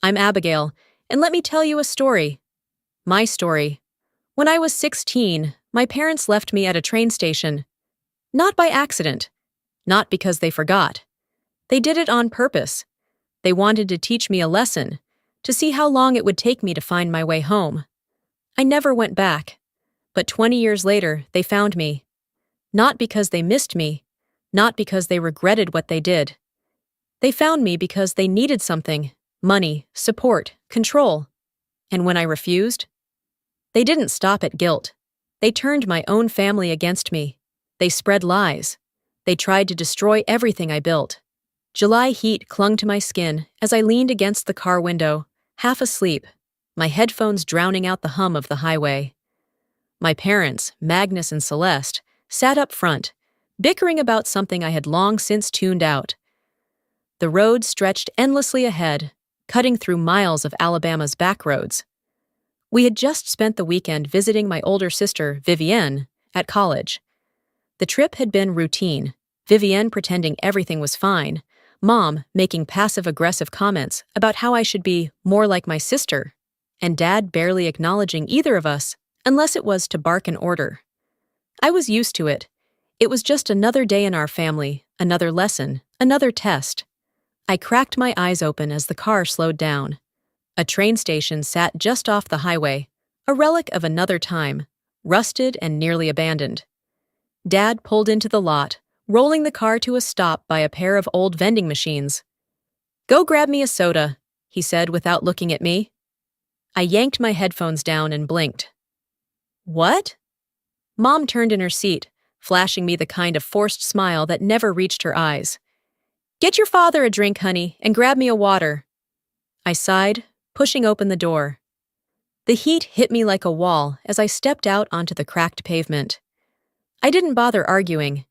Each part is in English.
I'm Abigail, and let me tell you a story. My story. When I was 16, my parents left me at a train station. Not by accident. Not because they forgot. They did it on purpose. They wanted to teach me a lesson, to see how long it would take me to find my way home. I never went back. But 20 years later, they found me. Not because they missed me. Not because they regretted what they did. They found me because they needed something. Money, support, control. And when I refused, they didn't stop at guilt. They turned my own family against me. They spread lies. They tried to destroy everything I built. July heat clung to my skin as I leaned against the car window, half asleep, my headphones drowning out the hum of the highway. My parents, Magnus and Celeste, sat up front, bickering about something I had long since tuned out. The road stretched endlessly ahead, cutting through miles of Alabama's back roads. We had just spent the weekend visiting my older sister, Vivienne, at college. The trip had been routine, Vivienne pretending everything was fine, Mom making passive-aggressive comments about how I should be more like my sister, and Dad barely acknowledging either of us unless it was to bark an order. I was used to it. It was just another day in our family, another lesson, another test. I cracked my eyes open as the car slowed down. A train station sat just off the highway, a relic of another time, rusted and nearly abandoned. Dad pulled into the lot, rolling the car to a stop by a pair of old vending machines. "Go grab me a soda," he said without looking at me. I yanked my headphones down and blinked. "What?" Mom turned in her seat, flashing me the kind of forced smile that never reached her eyes. "Get your father a drink, honey, and grab me a water." I sighed, pushing open the door. The heat hit me like a wall as I stepped out onto the cracked pavement. I didn't bother arguing.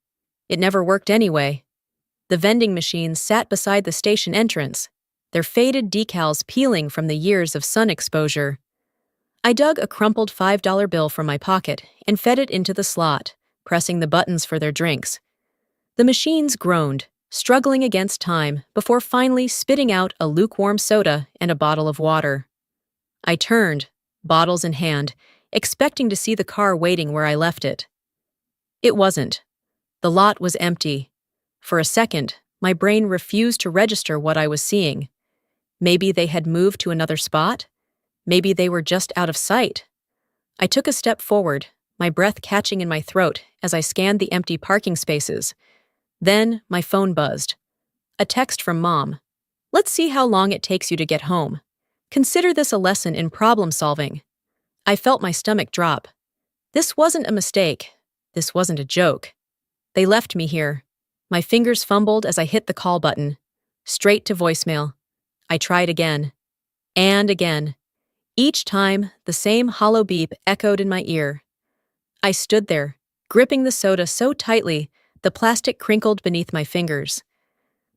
It never worked anyway. The vending machines sat beside the station entrance, their faded decals peeling from the years of sun exposure. I dug a crumpled $5 bill from my pocket and fed it into the slot, pressing the buttons for their drinks. The machines groaned, struggling against time before finally spitting out a lukewarm soda and a bottle of water. I turned, bottles in hand, expecting to see the car waiting where I left it. It wasn't. The lot was empty. For a second, my brain refused to register what I was seeing. Maybe they had moved to another spot? Maybe they were just out of sight. I took a step forward, my breath catching in my throat as I scanned the empty parking spaces. Then my phone buzzed. A text from Mom. "Let's see how long it takes you to get home. Consider this a lesson in problem solving." I felt my stomach drop. This wasn't a mistake. This wasn't a joke. They left me here. My fingers fumbled as I hit the call button. Straight to voicemail. I tried again. And again. Each time, the same hollow beep echoed in my ear. I stood there, gripping the soda so tightly, the plastic crinkled beneath my fingers.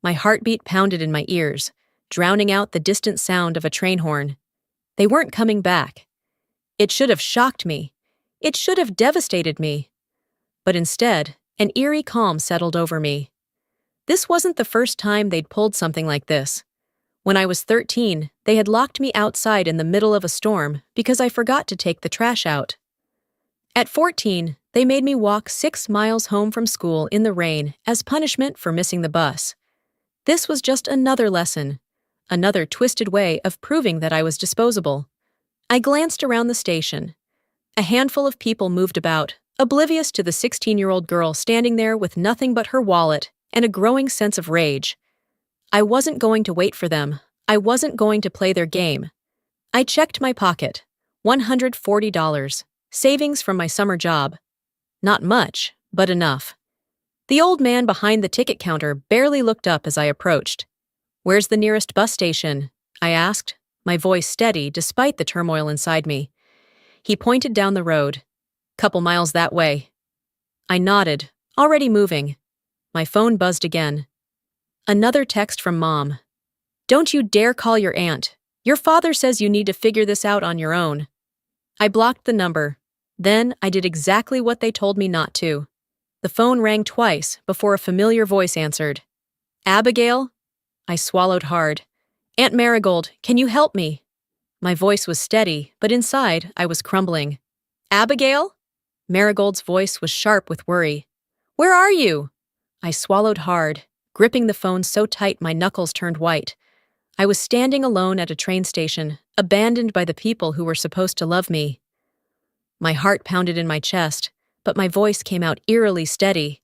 My heartbeat pounded in my ears, drowning out the distant sound of a train horn. They weren't coming back. It should have shocked me. It should have devastated me. But instead, an eerie calm settled over me. This wasn't the first time they'd pulled something like this. When I was 13, they had locked me outside in the middle of a storm because I forgot to take the trash out. At 14, they made me walk 6 miles home from school in the rain as punishment for missing the bus. This was just another lesson, another twisted way of proving that I was disposable. I glanced around the station. A handful of people moved about, oblivious to the 16-year-old girl standing there with nothing but her wallet and a growing sense of rage. I wasn't going to wait for them. I wasn't going to play their game. I checked my pocket. $140, savings from my summer job. Not much, but enough. The old man behind the ticket counter barely looked up as I approached. "Where's the nearest bus station?" I asked, my voice steady despite the turmoil inside me. He pointed down the road. "Couple miles that way." I nodded, already moving. My phone buzzed again. Another text from Mom. "Don't you dare call your aunt. Your father says you need to figure this out on your own." I blocked the number. Then I did exactly what they told me not to. The phone rang twice before a familiar voice answered. "Abigail?" I swallowed hard. Aunt Marigold, can you help me? My voice was steady, but inside I was crumbling. Abigail? Marigold's voice was sharp with worry. Where are you? I swallowed hard, gripping the phone so tight my knuckles turned white. I was standing alone at a train station, abandoned by the people who were supposed to love me. My heart pounded in my chest, but my voice came out eerily steady.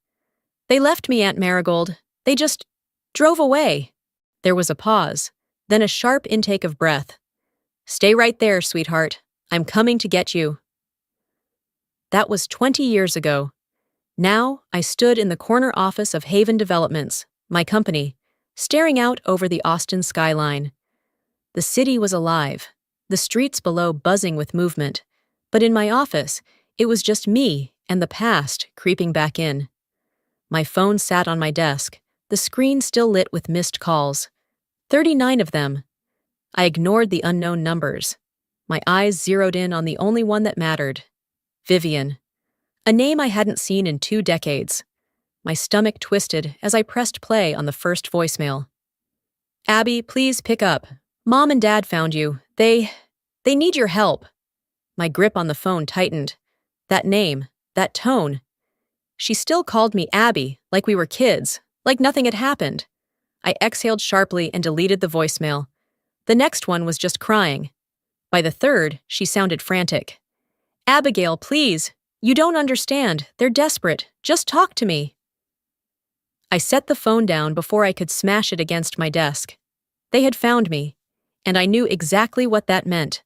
They left me, Aunt Marigold. They just drove away. There was a pause, then a sharp intake of breath. Stay right there, sweetheart. I'm coming to get you. That was 20 years ago. Now, I stood in the corner office of Haven Developments, my company, staring out over the Austin skyline. The city was alive, the streets below buzzing with movement, but in my office, it was just me and the past creeping back in. My phone sat on my desk, the screen still lit with missed calls. 39 of them. I ignored the unknown numbers. My eyes zeroed in on the only one that mattered. Vivian. A name I hadn't seen in 2 decades. My stomach twisted as I pressed play on the first voicemail. Abby, please pick up. Mom and Dad found you. They need your help. My grip on the phone tightened. That name, that tone. She still called me Abby, like we were kids, like nothing had happened. I exhaled sharply and deleted the voicemail. The next one was just crying. By the third, she sounded frantic. Abigail, please. You don't understand. They're desperate. Just talk to me. I set the phone down before I could smash it against my desk. They had found me, and I knew exactly what that meant.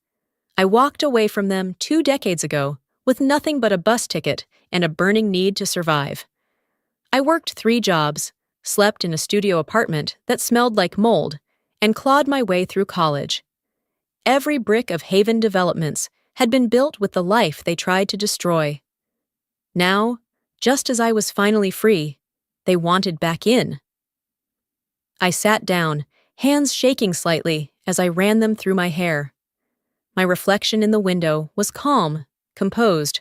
I walked away from them 2 decades ago with nothing but a bus ticket and a burning need to survive. I worked 3 jobs, slept in a studio apartment that smelled like mold, and clawed my way through college. Every brick of Haven Developments had been built with the life they tried to destroy. Now, just as I was finally free, they wanted back in. I sat down, hands shaking slightly as I ran them through my hair. My reflection in the window was calm, composed,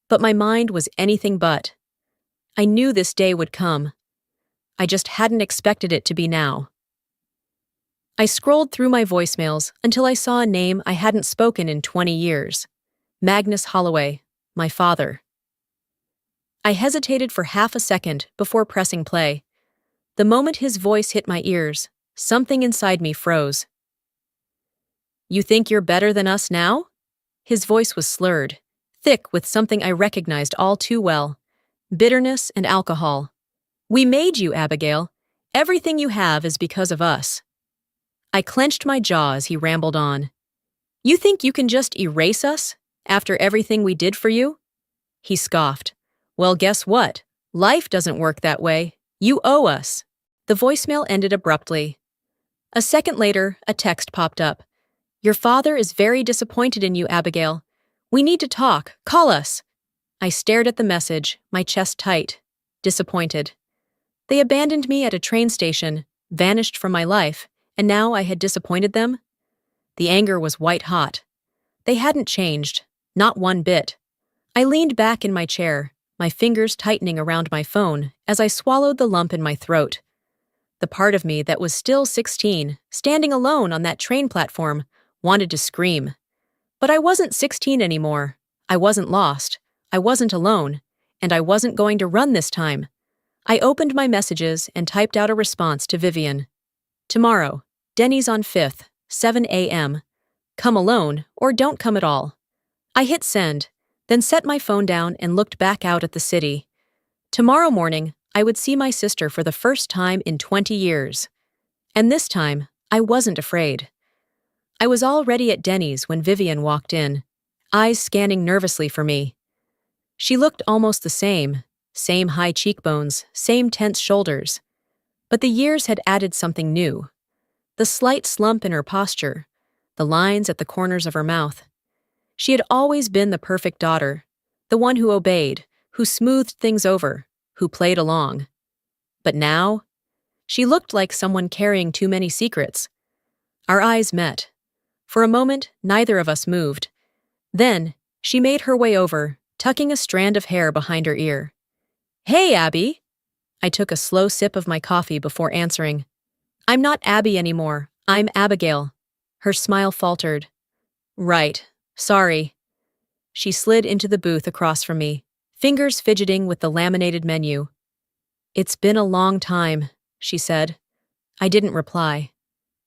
but my mind was anything but. I knew this day would come. I just hadn't expected it to be now. I scrolled through my voicemails until I saw a name I hadn't spoken in 20 years. Magnus Holloway, my father. I hesitated for half a second before pressing play. The moment his voice hit my ears, something inside me froze. You think you're better than us now? His voice was slurred, thick with something I recognized all too well. Bitterness and alcohol. We made you, Abigail. Everything you have is because of us. I clenched my jaw as he rambled on. You think you can just erase us after everything we did for you? He scoffed. Well, guess what? Life doesn't work that way. You owe us. The voicemail ended abruptly. A second later, a text popped up. Your father is very disappointed in you, Abigail. We need to talk. Call us. I stared at the message, my chest tight, disappointed. They abandoned me at a train station, vanished from my life, and now I had disappointed them? The anger was white-hot. They hadn't changed, not one bit. I leaned back in my chair, my fingers tightening around my phone as I swallowed the lump in my throat. The part of me that was still 16, standing alone on that train platform, wanted to scream. But I wasn't 16 anymore. I wasn't lost. I wasn't alone. And I wasn't going to run this time. I opened my messages and typed out a response to Vivian. Tomorrow, Denny's on 5th, 7 a.m. Come alone or don't come at all. I hit send, then set my phone down and looked back out at the city. Tomorrow morning, I would see my sister for the first time in 20 years. And this time, I wasn't afraid. I was already at Denny's when Vivian walked in, eyes scanning nervously for me. She looked almost the same high cheekbones, same tense shoulders. But the years had added something new. The slight slump in her posture, the lines at the corners of her mouth. She had always been the perfect daughter, the one who obeyed, who smoothed things over, who played along. But now, she looked like someone carrying too many secrets. Our eyes met. For a moment, neither of us moved. Then, she made her way over, tucking a strand of hair behind her ear. Hey, Abby! I took a slow sip of my coffee before answering. I'm not Abby anymore. I'm Abigail. Her smile faltered. Right. Sorry. She slid into the booth across from me, fingers fidgeting with the laminated menu. It's been a long time, she said. I didn't reply.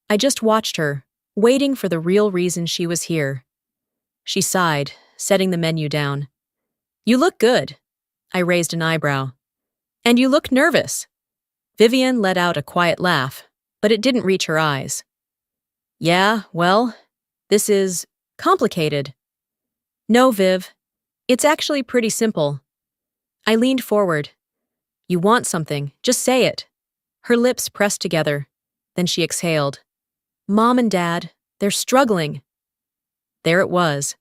I just watched her, waiting for the real reason she was here. She sighed, setting the menu down. You look good. I raised an eyebrow. And you look nervous. Vivian let out a quiet laugh, but it didn't reach her eyes. Yeah, well, this is complicated. No, Viv. It's actually pretty simple. I leaned forward. You want something, just say it. Her lips pressed together. Then she exhaled. Mom and Dad, they're struggling. There it was.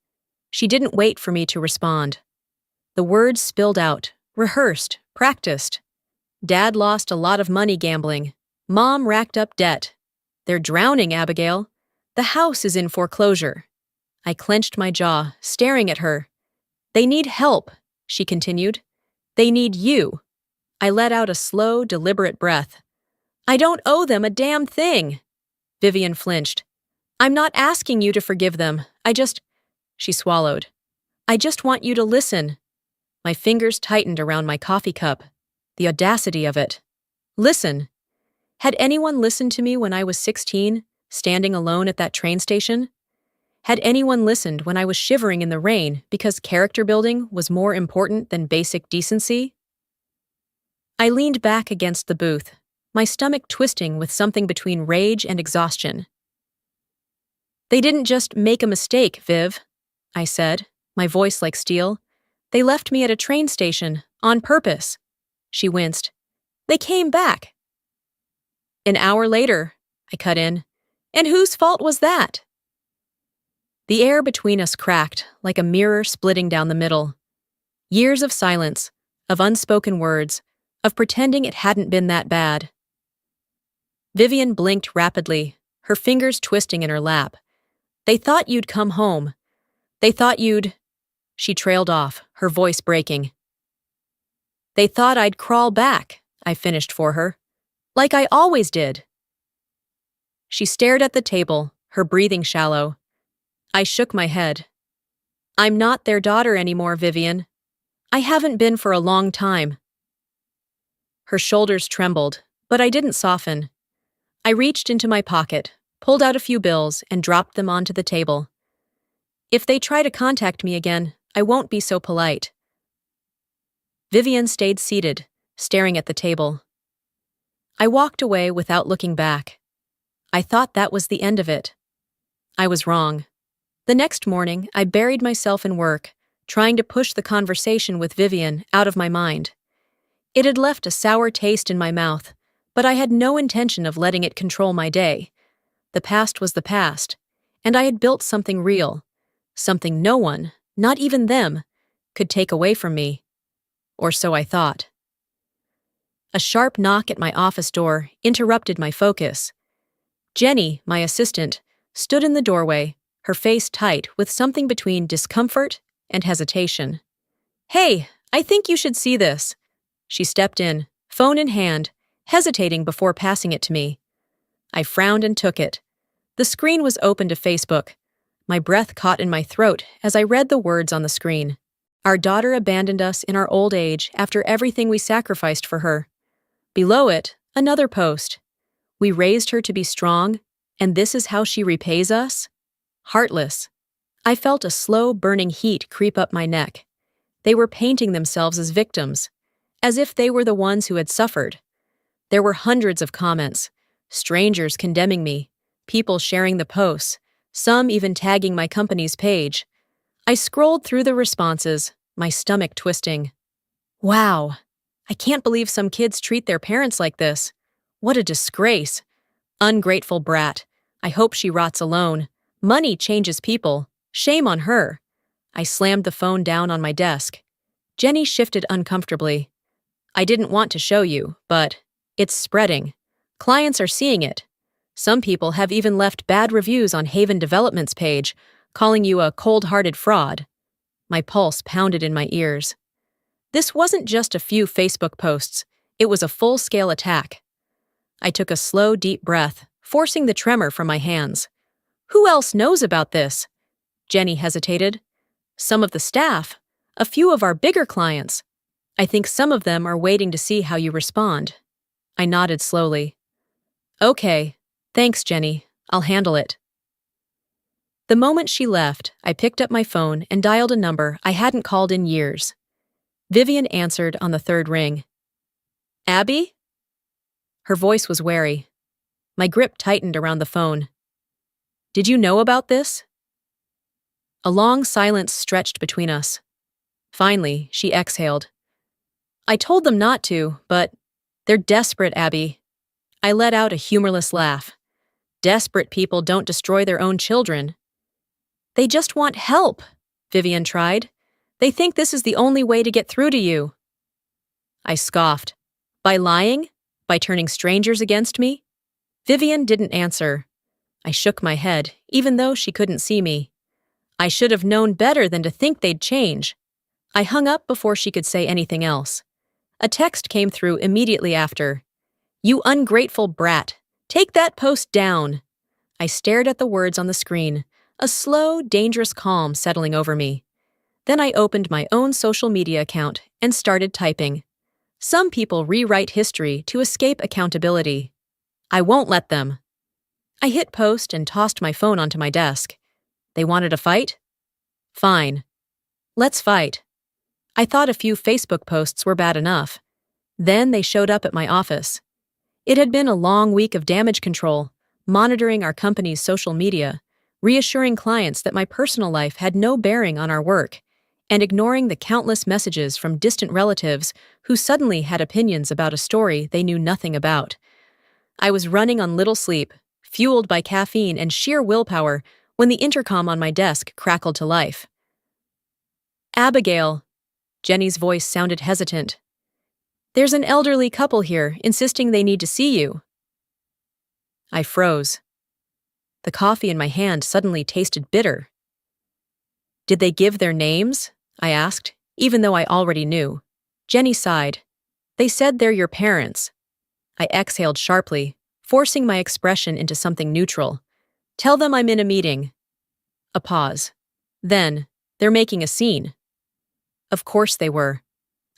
She didn't wait for me to respond. The words spilled out, rehearsed, practiced. Dad lost a lot of money gambling. Mom racked up debt. They're drowning, Abigail. The house is in foreclosure. I clenched my jaw, staring at her. They need help, she continued. They need you. I let out a slow, deliberate breath. I don't owe them a damn thing. Vivian flinched. I'm not asking you to forgive them. She swallowed. I just want you to listen. My fingers tightened around my coffee cup. The audacity of it. Listen. Had anyone listened to me when I was 16, standing alone at that train station? Had anyone listened when I was shivering in the rain because character building was more important than basic decency? I leaned back against the booth, my stomach twisting with something between rage and exhaustion. They didn't just make a mistake, Viv, I said, my voice like steel. They left me at a train station, on purpose. She winced. They came back. An hour later, I cut in. And whose fault was that? The air between us cracked, like a mirror splitting down the middle. Years of silence, of unspoken words, of pretending it hadn't been that bad. Vivian blinked rapidly, her fingers twisting in her lap. They thought you'd come home. They thought you'd... She trailed off, her voice breaking. They thought I'd crawl back, I finished for her. Like I always did. She stared at the table, her breathing shallow. I shook my head. I'm not their daughter anymore, Vivian. I haven't been for a long time. Her shoulders trembled, but I didn't soften. I reached into my pocket, pulled out a few bills, and dropped them onto the table. If they try to contact me again, I won't be so polite. Vivian stayed seated, staring at the table. I walked away without looking back. I thought that was the end of it. I was wrong. The next morning, I buried myself in work, trying to push the conversation with Vivian out of my mind. It had left a sour taste in my mouth, but I had no intention of letting it control my day. The past was the past, and I had built something real, something no one, not even them, could take away from me. Or so I thought. A sharp knock at my office door interrupted my focus. Jenny, my assistant, stood in the doorway, her face tight with something between discomfort and hesitation. Hey, I think you should see this. She stepped in, phone in hand, hesitating before passing it to me. I frowned and took it. The screen was open to Facebook. My breath caught in my throat as I read the words on the screen. Our daughter abandoned us in our old age after everything we sacrificed for her. Below it, another post. We raised her to be strong, and this is how she repays us? Heartless. I felt a slow, burning heat creep up my neck. They were painting themselves as victims, as if they were the ones who had suffered. There were hundreds of comments, strangers condemning me, people sharing the posts, some even tagging my company's page. I scrolled through the responses, my stomach twisting. Wow, I can't believe some kids treat their parents like this. What a disgrace. Ungrateful brat. I hope she rots alone. Money changes people. Shame on her. I slammed the phone down on my desk. Jenny shifted uncomfortably. I didn't want to show you, but it's spreading. Clients are seeing it. Some people have even left bad reviews on Haven Development's page, calling you a cold-hearted fraud. My pulse pounded in my ears. This wasn't just a few Facebook posts. It was a full-scale attack. I took a slow, deep breath, forcing the tremor from my hands. Who else knows about this? Jenny hesitated. Some of the staff. A few of our bigger clients. I think some of them are waiting to see how you respond. I nodded slowly. Okay. Thanks, Jenny. I'll handle it. The moment she left, I picked up my phone and dialed a number I hadn't called in years. Vivian answered on the third ring. Abby? Her voice was wary. My grip tightened around the phone. Did you know about this? A long silence stretched between us. Finally, she exhaled. I told them not to, but they're desperate, Abby. I let out a humorless laugh. Desperate people don't destroy their own children. They just want help, Vivian tried. They think this is the only way to get through to you. I scoffed. By lying? By turning strangers against me? Vivian didn't answer. I shook my head, even though she couldn't see me. I should have known better than to think they'd change. I hung up before she could say anything else. A text came through immediately after. You ungrateful brat. Take that post down. I stared at the words on the screen, a slow, dangerous calm settling over me. Then I opened my own social media account and started typing. Some people rewrite history to escape accountability. I won't let them. I hit post and tossed my phone onto my desk. They wanted a fight? Fine. Let's fight. I thought a few Facebook posts were bad enough. Then they showed up at my office. It had been a long week of damage control, monitoring our company's social media, reassuring clients that my personal life had no bearing on our work, and ignoring the countless messages from distant relatives who suddenly had opinions about a story they knew nothing about. I was running on little sleep, fueled by caffeine and sheer willpower, when the intercom on my desk crackled to life. Abigail. Jenny's voice sounded hesitant. There's an elderly couple here insisting they need to see you. I froze. The coffee in my hand suddenly tasted bitter. Did they give their names? I asked, even though I already knew. Jenny sighed. They said they're your parents. I exhaled sharply, forcing my expression into something neutral. Tell them I'm in a meeting. A pause. Then, they're making a scene. Of course they were.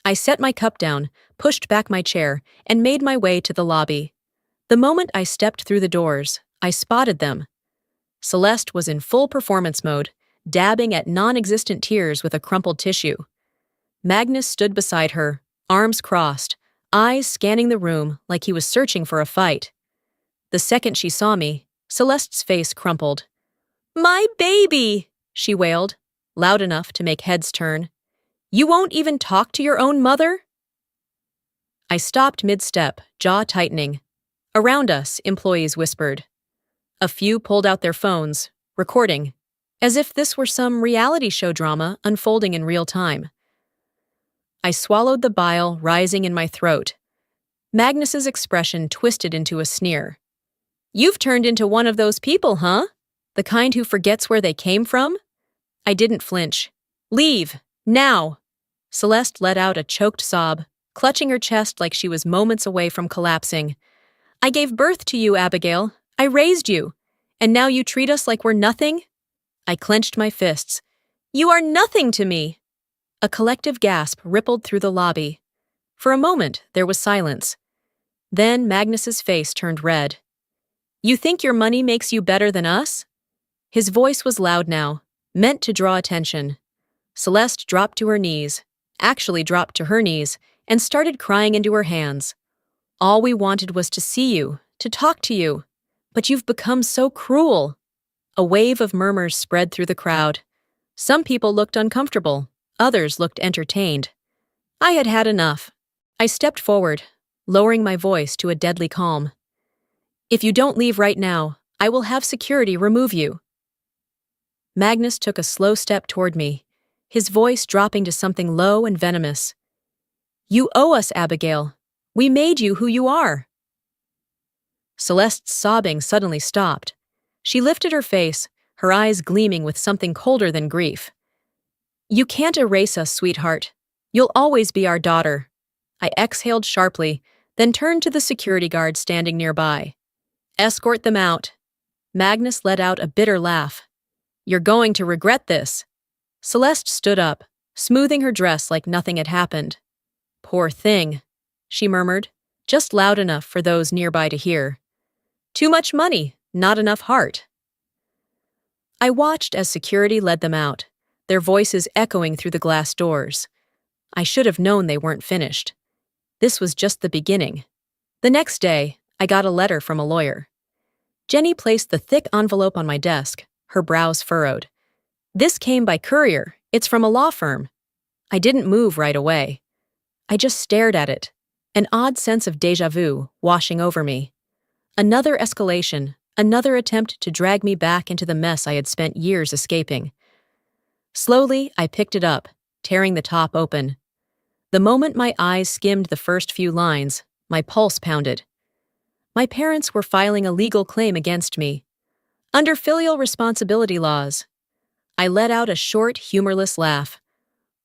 I set my cup down, pushed back my chair, and made my way to the lobby. The moment I stepped through the doors, I spotted them. Celeste was in full performance mode, dabbing at non-existent tears with a crumpled tissue. Magnus stood beside her, arms crossed, eyes scanning the room like he was searching for a fight. The second she saw me, Celeste's face crumpled. My baby, she wailed, loud enough to make heads turn. You won't even talk to your own mother? I stopped mid-step, jaw tightening. Around us, employees whispered. A few pulled out their phones, recording, as if this were some reality show drama unfolding in real time. I swallowed the bile rising in my throat. Magnus's expression twisted into a sneer. You've turned into one of those people, huh? The kind who forgets where they came from? I didn't flinch. Leave, now! Celeste let out a choked sob, clutching her chest like she was moments away from collapsing. I gave birth to you, Abigail. I raised you. And now you treat us like we're nothing? I clenched my fists. You are nothing to me! A collective gasp rippled through the lobby. For a moment, there was silence. Then Magnus's face turned red. You think your money makes you better than us? His voice was loud now, meant to draw attention. Celeste dropped to her knees, actually dropped to her knees, and started crying into her hands. All we wanted was to see you, to talk to you. But you've become so cruel. A wave of murmurs spread through the crowd. Some people looked uncomfortable, others looked entertained. I had had enough. I stepped forward, lowering my voice to a deadly calm. If you don't leave right now, I will have security remove you. Magnus took a slow step toward me, his voice dropping to something low and venomous. You owe us, Abigail. We made you who you are. Celeste's sobbing suddenly stopped. She lifted her face, her eyes gleaming with something colder than grief. You can't erase us, sweetheart. You'll always be our daughter. I exhaled sharply, then turned to the security guard standing nearby. Escort them out. Magnus let out a bitter laugh. You're going to regret this. Celeste stood up, smoothing her dress like nothing had happened. Poor thing, she murmured, just loud enough for those nearby to hear. Too much money, not enough heart. I watched as security led them out, their voices echoing through the glass doors. I should have known they weren't finished. This was just the beginning. The next day, I got a letter from a lawyer. Jenny placed the thick envelope on my desk, her brows furrowed. This came by courier. It's from a law firm. I didn't move right away. I just stared at it, an odd sense of déjà vu washing over me. Another escalation, another attempt to drag me back into the mess I had spent years escaping. Slowly, I picked it up, tearing the top open. The moment my eyes skimmed the first few lines, my pulse pounded. My parents were filing a legal claim against me. Under filial responsibility laws. I let out a short, humorless laugh.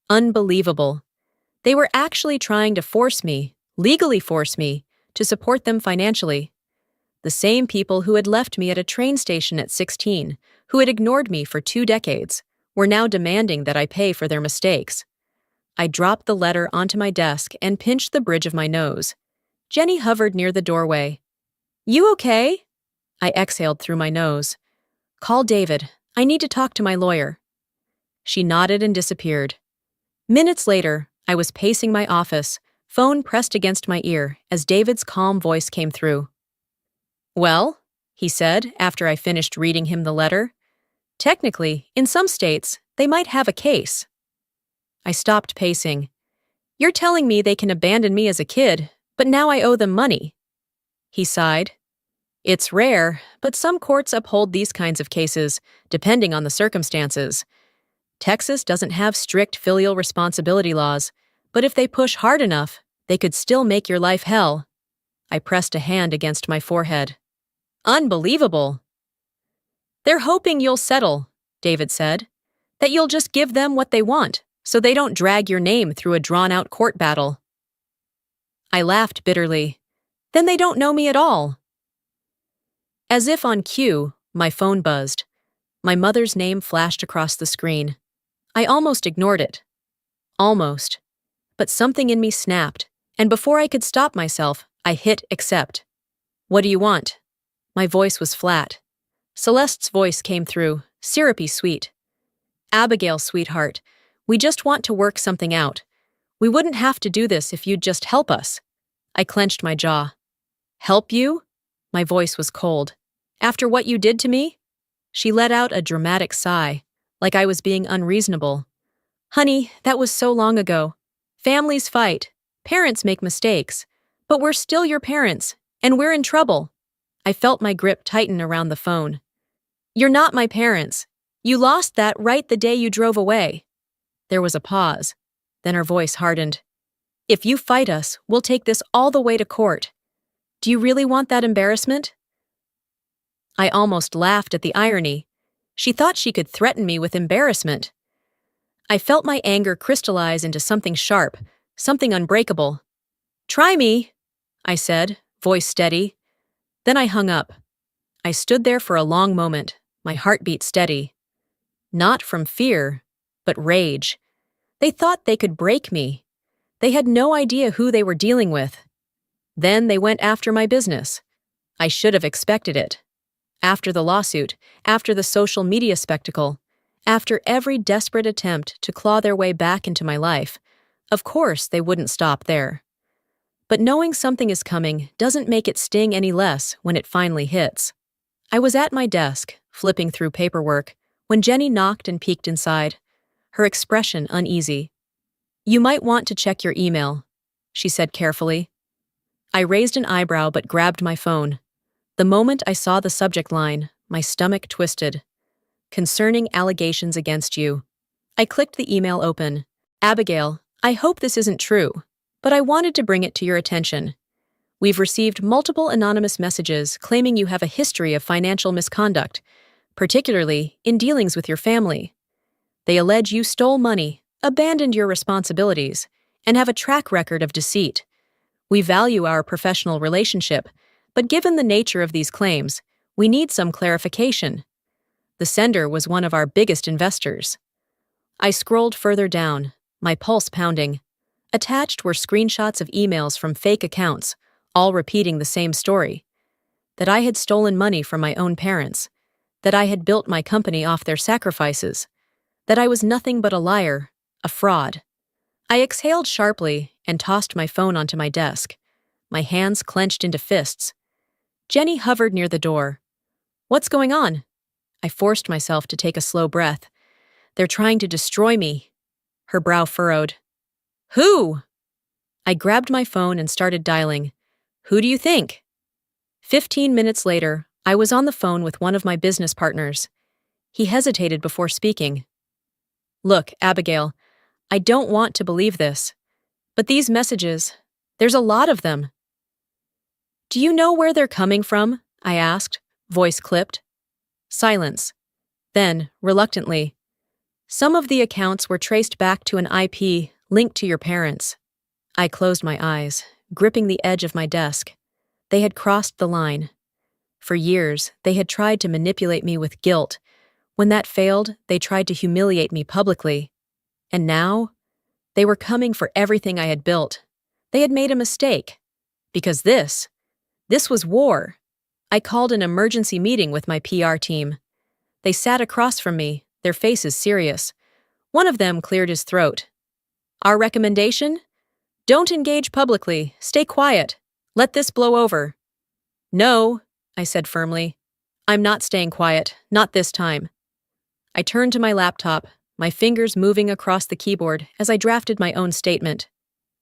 Unbelievable. They were actually trying to force me, legally force me, to support them financially. The same people who had left me at a train station at 16, who had ignored me for 2 decades, were now demanding that I pay for their mistakes. I dropped the letter onto my desk and pinched the bridge of my nose. Jenny hovered near the doorway. You okay? I exhaled through my nose. Call David. I need to talk to my lawyer. She nodded and disappeared. Minutes later, I was pacing my office, phone pressed against my ear as David's calm voice came through. Well, he said after I finished reading him the letter. Technically, in some states, they might have a case. I stopped pacing. You're telling me they can abandon me as a kid, but now I owe them money. He sighed. It's rare, but some courts uphold these kinds of cases, depending on the circumstances. Texas doesn't have strict filial responsibility laws, but if they push hard enough, they could still make your life hell. I pressed a hand against my forehead. Unbelievable. They're hoping you'll settle, David said, that you'll just give them what they want, so they don't drag your name through a drawn-out court battle. I laughed bitterly. Then they don't know me at all. As if on cue, my phone buzzed. My mother's name flashed across the screen. I almost ignored it. Almost. But something in me snapped, and before I could stop myself, I hit accept. What do you want? My voice was flat. Celeste's voice came through, syrupy sweet. Abigail, sweetheart, we just want to work something out. We wouldn't have to do this if you'd just help us. I clenched my jaw. Help you? My voice was cold. After what you did to me? She let out a dramatic sigh, like I was being unreasonable. Honey, that was so long ago. Families fight. Parents make mistakes. But we're still your parents, and we're in trouble. I felt my grip tighten around the phone. You're not my parents. You lost that right the day you drove away. There was a pause. Then her voice hardened. If you fight us, we'll take this all the way to court. Do you really want that embarrassment? I almost laughed at the irony. She thought she could threaten me with embarrassment. I felt my anger crystallize into something sharp, something unbreakable. Try me, I said, voice steady. Then I hung up. I stood there for a long moment, my heartbeat steady. Not from fear, but rage. They thought they could break me. They had no idea who they were dealing with. Then they went after my business. I should have expected it. After the lawsuit, after the social media spectacle, after every desperate attempt to claw their way back into my life, of course they wouldn't stop there. But knowing something is coming doesn't make it sting any less when it finally hits. I was at my desk, flipping through paperwork, when Jenny knocked and peeked inside, her expression uneasy. You might want to check your email, she said carefully. I raised an eyebrow but grabbed my phone. The moment I saw the subject line, my stomach twisted. Concerning allegations against you. I clicked the email open. Abigail, I hope this isn't true, but I wanted to bring it to your attention. We've received multiple anonymous messages claiming you have a history of financial misconduct, particularly in dealings with your family. They allege you stole money, abandoned your responsibilities, and have a track record of deceit. We value our professional relationship, But given the nature of these claims, we need some clarification. The sender was one of our biggest investors. I scrolled further down, my pulse pounding. Attached were screenshots of emails from fake accounts, all repeating the same story. That I had stolen money from my own parents. That I had built my company off their sacrifices. That I was nothing but a liar, a fraud. I exhaled sharply and tossed my phone onto my desk, my hands clenched into fists. Jenny hovered near the door. "What's going on?" I forced myself to take a slow breath. "They're trying to destroy me." Her brow furrowed. "Who?" I grabbed my phone and started dialing. "Who do you think?" 15 minutes later, I was on the phone with one of my business partners. He hesitated before speaking. "Look, Abigail, I don't want to believe this, but these messages, there's a lot of them." "Do you know where they're coming from?" I asked, voice clipped. Silence. Then, reluctantly, "Some of the accounts were traced back to an IP linked to your parents." I closed my eyes, gripping the edge of my desk. They had crossed the line. For years, they had tried to manipulate me with guilt. When that failed, they tried to humiliate me publicly. And now, they were coming for everything I had built. They had made a mistake. Because this was war. I called an emergency meeting with my PR team. They sat across from me, their faces serious. One of them cleared his throat. "Our recommendation? Don't engage publicly. Stay quiet. Let this blow over." "No," I said firmly. "I'm not staying quiet. Not this time." I turned to my laptop, my fingers moving across the keyboard as I drafted my own statement.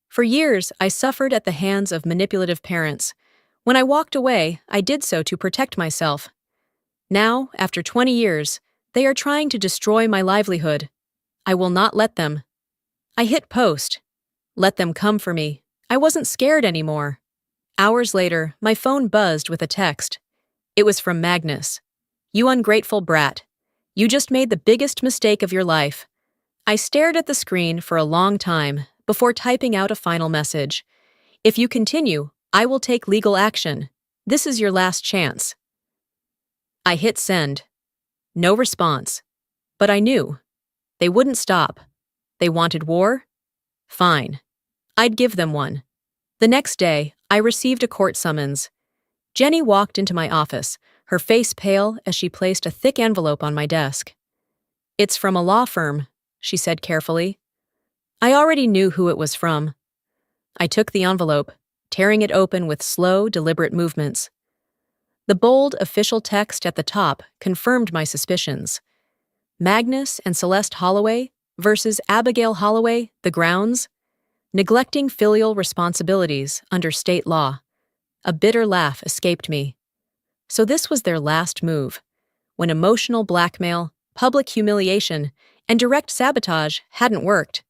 For years, I suffered at the hands of manipulative parents. When I walked away, I did so to protect myself. Now, after 20 years, they are trying to destroy my livelihood. I will not let them. I hit post. Let them come for me. I wasn't scared anymore. Hours later, my phone buzzed with a text. It was from Magnus. "You ungrateful brat. You just made the biggest mistake of your life." I stared at the screen for a long time before typing out a final message. "If you continue, I will take legal action. This is your last chance." I hit send. No response. But I knew. They wouldn't stop. They wanted war? Fine. I'd give them one. The next day, I received a court summons. Jenny walked into my office, her face pale as she placed a thick envelope on my desk. "It's from a law firm," she said carefully. I already knew who it was from. I took the envelope, tearing it open with slow, deliberate movements. The bold, official text at the top confirmed my suspicions. Magnus and Celeste Holloway versus Abigail Holloway, the grounds, neglecting filial responsibilities under state law. A bitter laugh escaped me. So this was their last move. When emotional blackmail, public humiliation, and direct sabotage hadn't worked,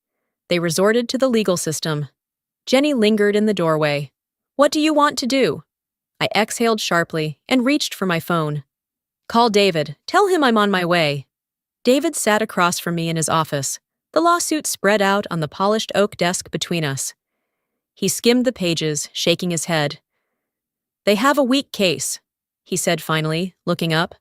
they resorted to the legal system. Jenny lingered in the doorway. "What do you want to do?" I exhaled sharply and reached for my phone. "Call David. Tell him I'm on my way." David sat across from me in his office, the lawsuit spread out on the polished oak desk between us. He skimmed the pages, shaking his head. "They have a weak case," he said finally, looking up.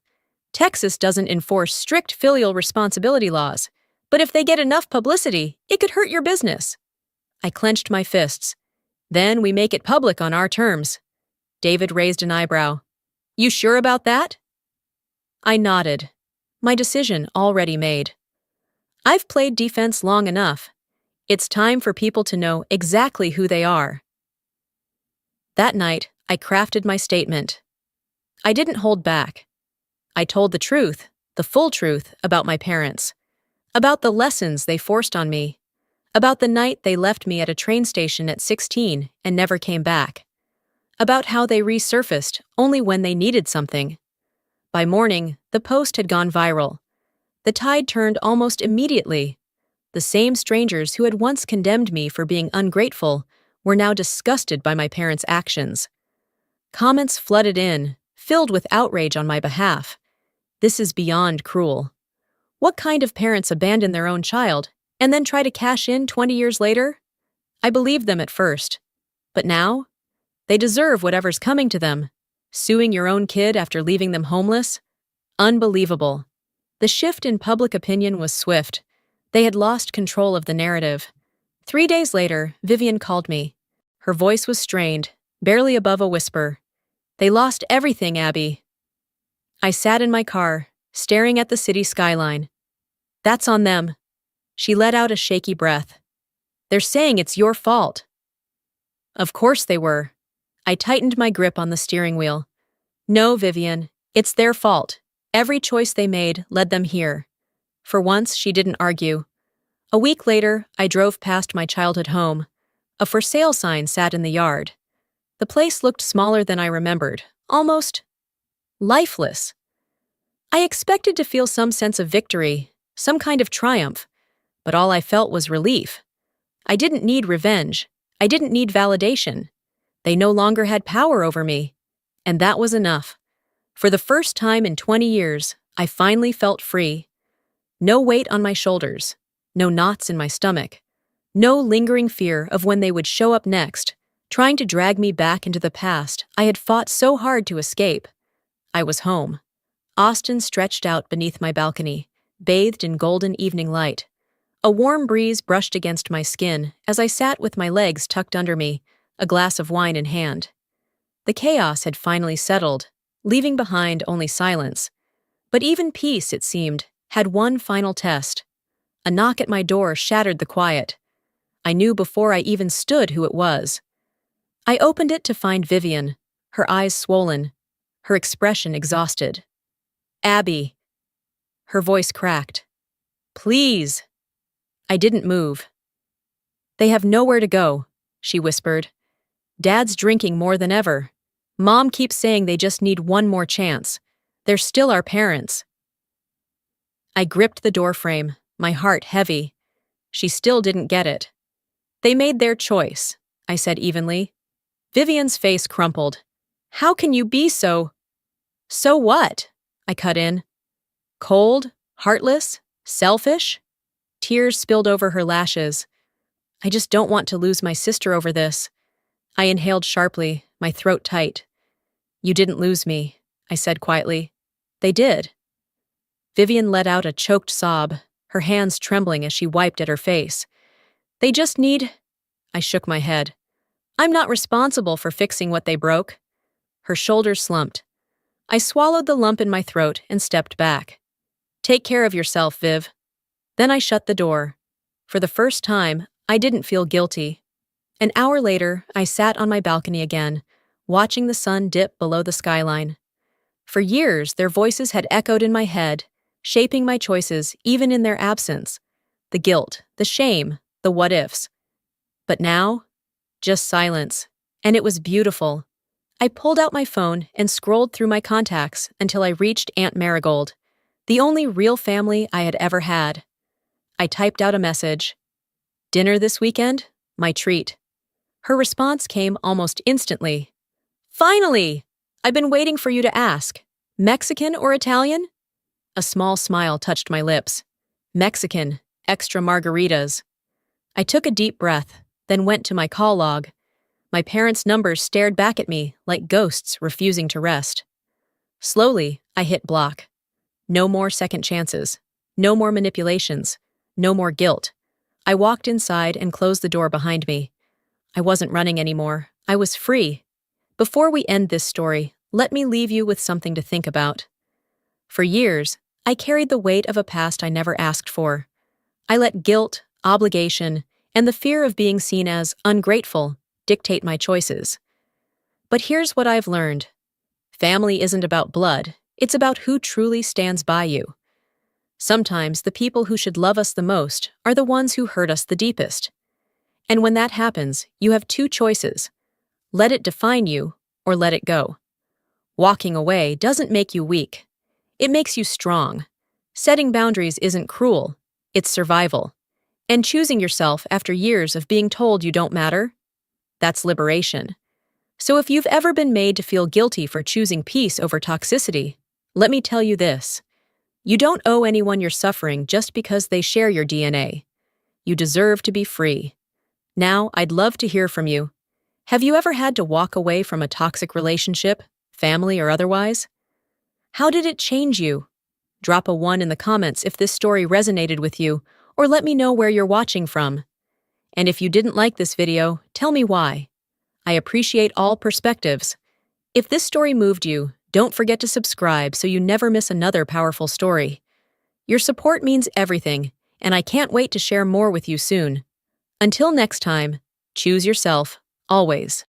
"Texas doesn't enforce strict filial responsibility laws, but if they get enough publicity, it could hurt your business." I clenched my fists. "Then we make it public on our terms." David raised an eyebrow. "You sure about that?" I nodded. My decision already made. I've played defense long enough. It's time for people to know exactly who they are. That night, I crafted my statement. I didn't hold back. I told the truth, the full truth, about my parents, about the lessons they forced on me, about the night they left me at a train station at 16 and never came back, about how they resurfaced only when they needed something. By morning, the post had gone viral. The tide turned almost immediately. The same strangers who had once condemned me for being ungrateful were now disgusted by my parents' actions. Comments flooded in, filled with outrage on my behalf. This is beyond cruel. What kind of parents abandon their own child and then try to cash in 20 years later? I believed them at first. But now? They deserve whatever's coming to them. Suing your own kid after leaving them homeless? Unbelievable. The shift in public opinion was swift. They had lost control of the narrative. 3 days later, Vivian called me. Her voice was strained, barely above a whisper. They lost everything, Abby. I sat in my car, staring at the city skyline. That's on them. She let out a shaky breath. They're saying it's your fault. Of course they were. I tightened my grip on the steering wheel. No, Vivian, it's their fault. Every choice they made led them here. For once, she didn't argue. A week later, I drove past my childhood home. A for sale sign sat in the yard. The place looked smaller than I remembered, almost lifeless. I expected to feel some sense of victory, some kind of triumph, but all I felt was relief. I didn't need revenge. I didn't need validation. They no longer had power over me. And that was enough. For the first time in 20 years, I finally felt free. No weight on my shoulders, no knots in my stomach, no lingering fear of when they would show up next, trying to drag me back into the past I had fought so hard to escape. I was home. Austin stretched out beneath my balcony, bathed in golden evening light. A warm breeze brushed against my skin as I sat with my legs tucked under me, a glass of wine in hand. The chaos had finally settled, leaving behind only silence. But even peace, it seemed, had one final test. A knock at my door shattered the quiet. I knew before I even stood who it was. I opened it to find Vivian, her eyes swollen, her expression exhausted. Abby. Her voice cracked. Please. I didn't move. They have nowhere to go, she whispered. Dad's drinking more than ever. Mom keeps saying they just need one more chance. They're still our parents. I gripped the doorframe, my heart heavy. She still didn't get it. They made their choice, I said evenly. Vivian's face crumpled. How can you be so... So what? I cut in. Cold, heartless, selfish? Tears spilled over her lashes. I just don't want to lose my sister over this. I inhaled sharply, my throat tight. You didn't lose me, I said quietly. They did. Vivian let out a choked sob, her hands trembling as she wiped at her face. They just need... I shook my head. I'm not responsible for fixing what they broke. Her shoulders slumped. I swallowed the lump in my throat and stepped back. Take care of yourself, Viv. Then I shut the door. For the first time, I didn't feel guilty. An hour later, I sat on my balcony again, watching the sun dip below the skyline. For years, their voices had echoed in my head, shaping my choices even in their absence. The guilt, the shame, the what-ifs. But now, just silence. And it was beautiful. I pulled out my phone and scrolled through my contacts until I reached Aunt Marigold, the only real family I had ever had. I typed out a message. Dinner this weekend? My treat. Her response came almost instantly. Finally! I've been waiting for you to ask. Mexican or Italian? A small smile touched my lips. Mexican, extra margaritas. I took a deep breath, then went to my call log. My parents' numbers stared back at me like ghosts refusing to rest. Slowly, I hit block. No more second chances. No more manipulations. No more guilt. I walked inside and closed the door behind me. I wasn't running anymore. I was free. Before we end this story, let me leave you with something to think about. For years, I carried the weight of a past I never asked for. I let guilt, obligation, and the fear of being seen as ungrateful dictate my choices. But here's what I've learned. Family isn't about blood, it's about who truly stands by you. Sometimes the people who should love us the most are the ones who hurt us the deepest. And when that happens, you have two choices. Let it define you, or let it go. Walking away doesn't make you weak. It makes you strong. Setting boundaries isn't cruel, it's survival. And choosing yourself after years of being told you don't matter? That's liberation. So if you've ever been made to feel guilty for choosing peace over toxicity, let me tell you this. You don't owe anyone your suffering just because they share your DNA. You deserve to be free. Now, I'd love to hear from you. Have you ever had to walk away from a toxic relationship, family, or otherwise? How did it change you? Drop a 1 in the comments if this story resonated with you, or let me know where you're watching from. And if you didn't like this video, tell me why. I appreciate all perspectives. If this story moved you, don't forget to subscribe so you never miss another powerful story. Your support means everything, and I can't wait to share more with you soon. Until next time, choose yourself, always.